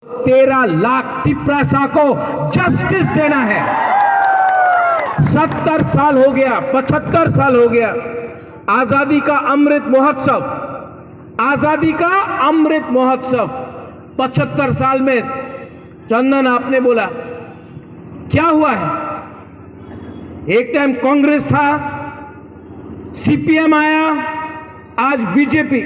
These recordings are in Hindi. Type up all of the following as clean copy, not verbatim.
13 लाख तिपरासा को जस्टिस देना है। 70 साल हो गया, 75 साल हो गया आजादी का अमृत महोत्सव, आजादी का अमृत महोत्सव। 75 साल में चंदन आपने बोला क्या हुआ है? एक टाइम कांग्रेस था, सीपीएम आया, आज बीजेपी।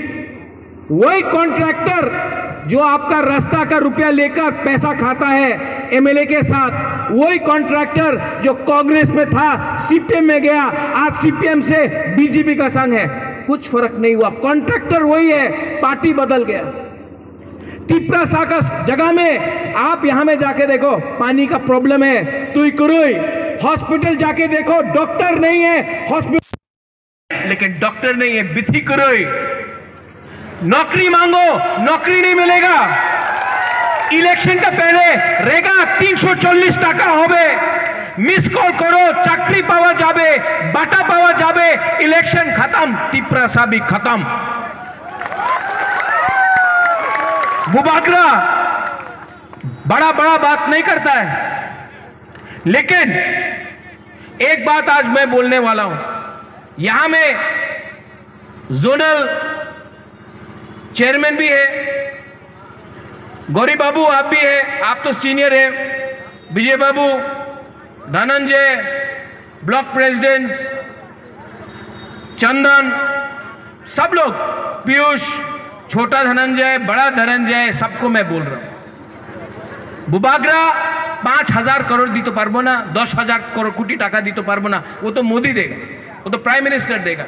वही कॉन्ट्रैक्टर जो आपका रास्ता का रुपया लेकर पैसा खाता है एमएलए के साथ, वही कॉन्ट्रैक्टर जो कांग्रेस में था सीपीएम में गया, आज सीपीएम से बीजेपी का संग है। कुछ फर्क नहीं हुआ, कॉन्ट्रैक्टर वही है, पार्टी बदल गया। तिपरासा का जगह में आप यहां में जाके देखो, पानी का प्रॉब्लम है, तुईकुरुई हॉस्पिटल जाके देखो, डॉक्टर नहीं है हॉस्पिटल, लेकिन डॉक्टर नहीं है बिथिकुरुई। नौकरी मांगो, नौकरी नहीं मिलेगा। इलेक्शन का पहले रेगा 340 टाका होबे, मिस कॉल करो चाकरी पावा जाबे, बाटा पावा जाबे, इलेक्शन खत्म, तिपरासा भी खत्म। बुबागरा बड़ा बड़ा बात नहीं करता है, लेकिन एक बात आज मैं बोलने वाला हूं। यहां में जोनल चेयरमैन भी है, गौरी बाबू आप भी है, आप तो सीनियर है, विजय बाबू, धनंजय, ब्लॉक प्रेसिडेंट, चंदन, सब लोग, पीयूष, छोटा धनंजय, बड़ा धनंजय, सबको मैं बोल रहा हूं। बुबागरा 5,000 करोड़ दी तो पारबो ना, 10,000 कोटी टाका दी तो पारबो ना, वो तो मोदी देगा, वो तो प्राइम मिनिस्टर देगा।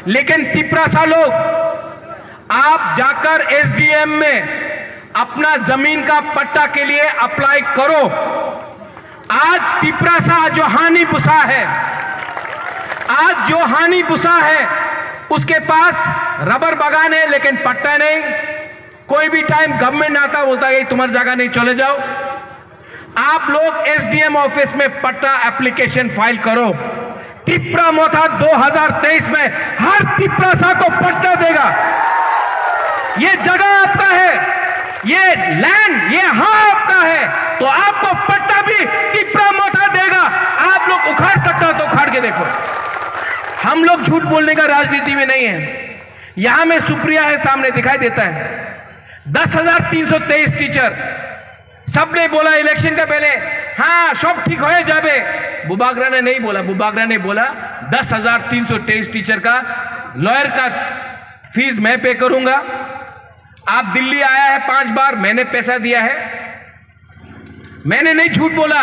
लेकिन तिपरासा लोग, आप जाकर एसडीएम में अपना जमीन का पट्टा के लिए अप्लाई करो। आज तिपरासा जो हानि बुसा है, आज जो हानि बुसा है, उसके पास रबर बागान है लेकिन पट्टा नहीं। कोई भी टाइम गवर्नमेंट आता बोलता है तुम्हारी जगह नहीं, चले जाओ। आप लोग एसडीएम ऑफिस में पट्टा एप्लीकेशन फाइल करो। तिपरा मोथा 2023 में हर तिपरासा को पट्टा देगा। ये जगह आपका है, ये लैंड, ये हाँ आपका है, तो आपको पट्टा भी तिपरा मोथा देगा। आप लोग उखाड़ सकते हो तो उखाड़ के देखो। हम लोग झूठ बोलने का राजनीति में नहीं है। यहां में सुप्रिया है, सामने दिखाई देता है, 10,323 टीचर। सबने बोला इलेक्शन का पहले हाँ सब ठीक हो जाबे। बुबागरा ने नहीं बोला, बुबागरा ने बोला 10,323 टीचर का लॉयर का फीस मैं पे करूंगा। आप दिल्ली आया है 5 बार, मैंने पैसा दिया है। मैंने नहीं झूठ बोला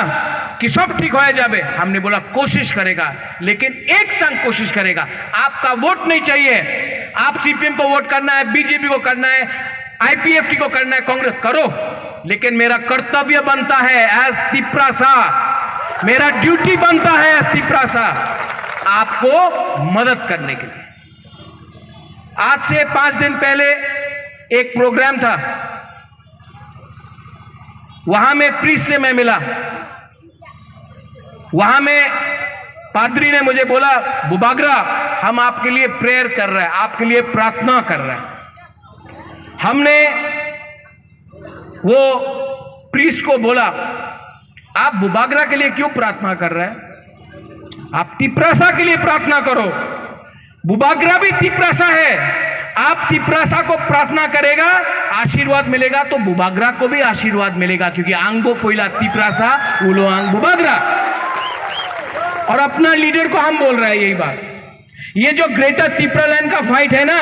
कि सब ठीक हो जाबे, हमने बोला कोशिश करेगा, लेकिन एक संग कोशिश करेगा। आपका वोट नहीं चाहिए, आप सीपीएम को वोट करना है, बीजेपी को करना है, आईपीएफटी को करना है, कांग्रेस करो, लेकिन मेरा कर्तव्य बनता है एज तिपरासा, मेरा ड्यूटी बनता है एज तिपरासा आपको मदद करने के लिए। आज से 5 दिन पहले एक प्रोग्राम था, वहां में प्रीस्ट से मैं मिला। वहां में पादरी ने मुझे बोला बुबागरा हम आपके लिए प्रेयर कर रहे हैं, आपके लिए प्रार्थना कर रहे हैं। हमने वो प्रीस्ट को बोला आप बुबागरा के लिए क्यों प्रार्थना कर रहे हैं? आप तिपरासा के लिए प्रार्थना करो। बुबागरा भी तिपरासा है, आप तिपरासा को प्रार्थना करेगा, आशीर्वाद मिलेगा, तो बुबागरा को भी आशीर्वाद मिलेगा, क्योंकि आंगो कोयला तिपरासा उलो आंग बुबागरा। और अपना लीडर को हम बोल रहे हैं यही बात। ये जो ग्रेटर तिपरालैंड का फाइट है ना,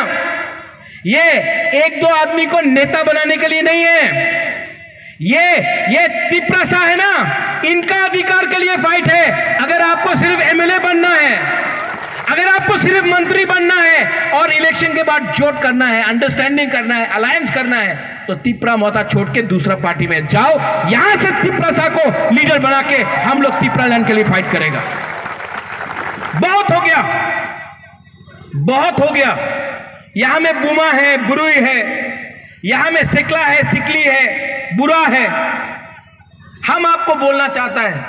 ये 1-2 आदमी को नेता बनाने के लिए नहीं है। ये तिपरासा है ना, इनका अधिकार के लिए फाइट है। अगर आपको सिर्फ एमएलए बनना है, अगर आपको सिर्फ मंत्री बनना है और इलेक्शन के बाद जोट करना है, अंडरस्टैंडिंग करना है, अलायंस करना है, तो तिपरा मोथा छोड़ के दूसरा पार्टी में जाओ। यहां से तिपरासा को लीडर बना के हम लोग तिपरालैंड के लिए फाइट करेगा। बहुत हो गया, बहुत हो गया। यहां में बुमा है, बुरुई है, यहां में सिकला है, सिकली है, बुरा है। हम आपको बोलना चाहता है,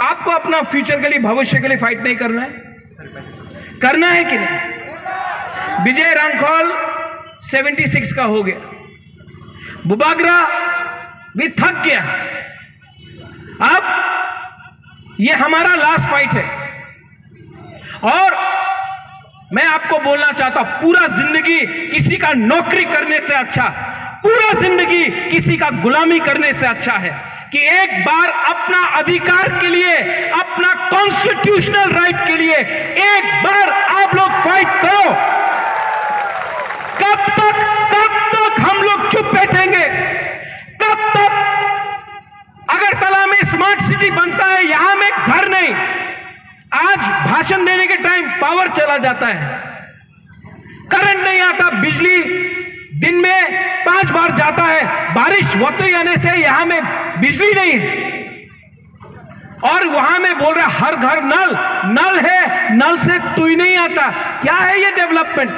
आपको अपना फ्यूचर के लिए, भविष्य के लिए फाइट नहीं करना है, करना है कि नहीं? विजय रामखोल 76 का हो गया, बुबागरा भी थक गया। अब ये हमारा लास्ट फाइट है। और मैं आपको बोलना चाहता हूं, पूरा जिंदगी किसी का नौकरी करने से अच्छा, पूरा जिंदगी किसी का गुलामी करने से अच्छा है कि एक बार अपना अधिकार के लिए, अपना कॉन्स्टिट्यूशनल राइट के लिए एक बार आप लोग फाइट करो। कब तक हम लोग चुप बैठेंगे? कब तक? अगरतला में स्मार्ट सिटी बनता है, यहां में घर नहीं। आज भाषण देने के टाइम पावर चला जाता है, करंट नहीं आता, बिजली दिन में 5 बार जाता है, बारिश होते ही आने से यहां में बिजली नहीं है। और वहां में बोल रहा हर घर नल है, नल से तू ही नहीं आता। क्या है ये डेवलपमेंट?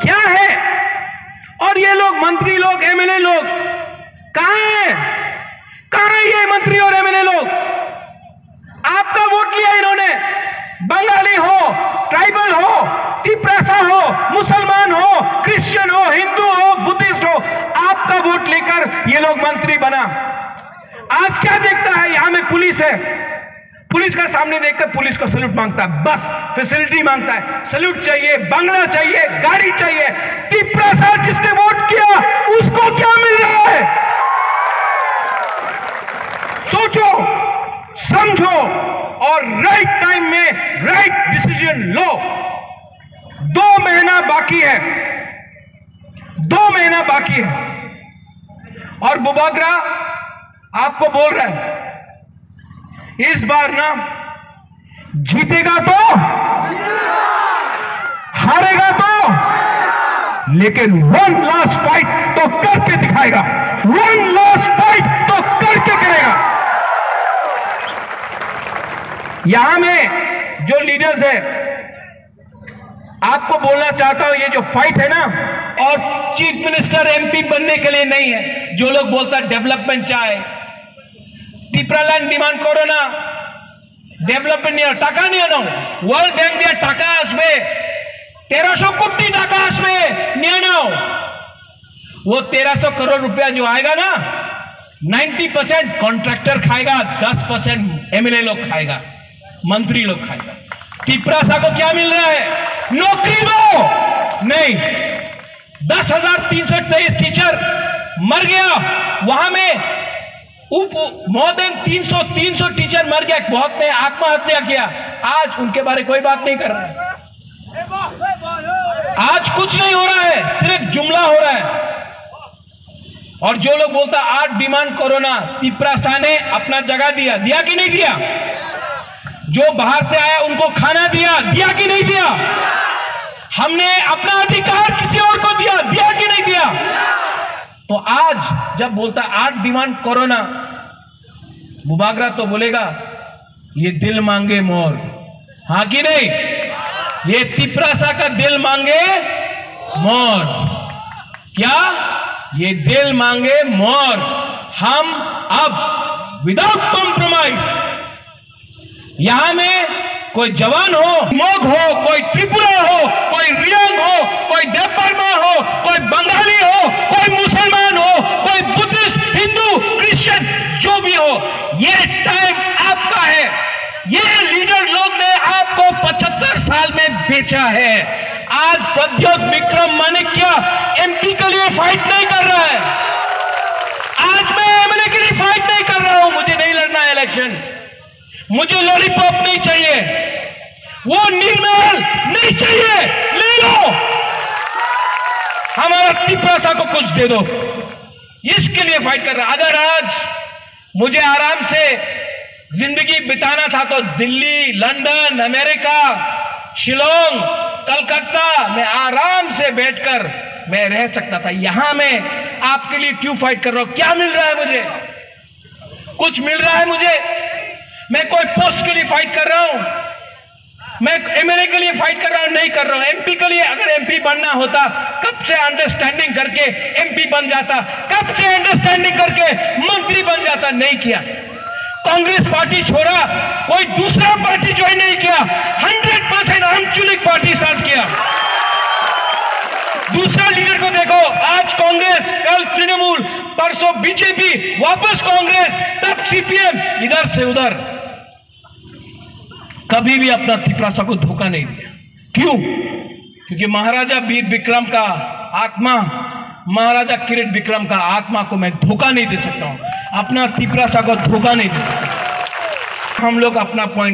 क्या है? और ये लोग मंत्री लोग, एमएलए लोग कहां हैं? कहां है ये मंत्री और एमएलए लोग? आपका वोट लिया इन्होंने, बंगाली हो, ट्राइबल हो, तिपरासा हो, मुसलमान हो, क्रिश्चियन हो, हिंदू हो, बुद्धिस्ट हो, आपका वोट लेकर ये लोग मंत्री बना। आज क्या देखता है? यहां में पुलिस है, पुलिस का सामने देखकर पुलिस को सैल्यूट मांगता है, बस फैसिलिटी मांगता है, सैल्यूट चाहिए, बंगला चाहिए, गाड़ी चाहिए। तिपरासा जिसने वोट किया उसको क्या मिल रहा है? सोचो, समझो और राइट टाइम में राइट डिसीजन लो। 2 महीना बाकी है, 2 महीना बाकी है। और बुबागरा आपको बोल रहा है इस बार ना जीतेगा तो, हारेगा तो, लेकिन 1 लास्ट फाइट तो करके दिखाएगा। 1 लास्ट फाइट तो करके करेगा। यहां में जो लीडर्स है, आपको बोलना चाहता हूं, ये जो फाइट है ना, और चीफ मिनिस्टर एमपी बनने के लिए नहीं है। जो लोग बोलता डेवलपमेंट चाहे, टिप्रालैंड डिमांड करो ना, डेवलपमेंट नहीं, टाका नहीं आना। वर्ल्ड बैंक दिया टाका आसबे 1300 कोटी टाका आसबे नहीं आना। वो 1300 करोड़ रुपया जो आएगा ना, 90% कॉन्ट्रैक्टर खाएगा, 10% एमएलए लोग खाएगा, मंत्री लोग खाएगा। तिपरासा को क्या मिल रहा है? नौकरी दो नहीं। 10,323 टीचर मर गया, वहां में मोर देन 300 टीचर मर गया, बहुत ने आत्महत्या किया। आज उनके बारे कोई बात नहीं कर रहा है। आज कुछ नहीं हो रहा है, सिर्फ जुमला हो रहा है। और जो लोग बोलता 8 डिमांड करो ना, तिपरासा ने अपना जगह दिया कि नहीं दिया? जो बाहर से आया उनको खाना दिया कि नहीं दिया? हमने अपना अधिकार किसी और को दिया कि नहीं दिया? तो आज जब बोलता 8 डिमांड करो ना, बुबागरा तो बोलेगा ये दिल मांगे मोर, हाँ कि नहीं? ये तिपरासा का दिल मांगे मोर। क्या? ये दिल मांगे मोर। हम अब विदाउट कॉम्प्रोमाइज, यहां में कोई जवान हो, मोग हो, कोई त्रिपुरा हो, कोई रियांग हो, कोई देवबर्मा हो, कोई बंगाली हो, कोई मुसलमान हो, कोई बुद्धिस्ट, हिंदू, क्रिश्चियन, जो भी हो, ये टाइम आपका है। ये लीडर लोग ने आपको 75 साल में बेचा है। आज प्रद्योत विक्रम माणिक्य एमपी के लिए फाइट नहीं कर रहा है। आज मैं एमएलए के लिए फाइट नहीं कर रहा हूं। मुझे नहीं लड़ना है इलेक्शन, मुझे लॉलीपॉप नहीं चाहिए, वो नीलमहल नहीं चाहिए, ले लो, हमारा तिपरासा को कुछ दे दो, इसके लिए फाइट कर रहा। अगर आज मुझे आराम से जिंदगी बिताना था तो दिल्ली, लंदन, अमेरिका, शिलोंग, कलकत्ता में आराम से बैठकर मैं रह सकता था। यहां मैं आपके लिए क्यों फाइट कर रहा हूं? क्या मिल रहा है मुझे? कुछ मिल रहा है मुझे? मैं कोई पोस्ट के लिए फाइट कर रहा हूं? मैं एमएलए के लिए फाइट कर रहा हूं? नहीं कर रहा हूं। एमपी के लिए, अगर एमपी बनना होता कब से अंडरस्टैंडिंग करके एमपी बन जाता, कब से अंडरस्टैंडिंग करके मंत्री बन जाता। नहीं किया। कांग्रेस पार्टी छोड़ा, कोई दूसरा पार्टी ज्वाइन नहीं किया, 100% अनचुनिक पार्टी स्टार्ट किया। दूसरा लीडर को देखो, आज कांग्रेस, कल तृणमूल, परसों बीजेपी, वापस कांग्रेस, तब सीपीएम, इधर से उधर। कभी भी अपना तिपरासा को धोखा नहीं दिया। क्यों? क्योंकि महाराजा वीर विक्रम का आत्मा, महाराजा किरीट विक्रम का आत्मा को मैं धोखा नहीं दे सकता हूं, अपना तिपरासा को धोखा नहीं दे सकता। हम लोग अपना पॉइंट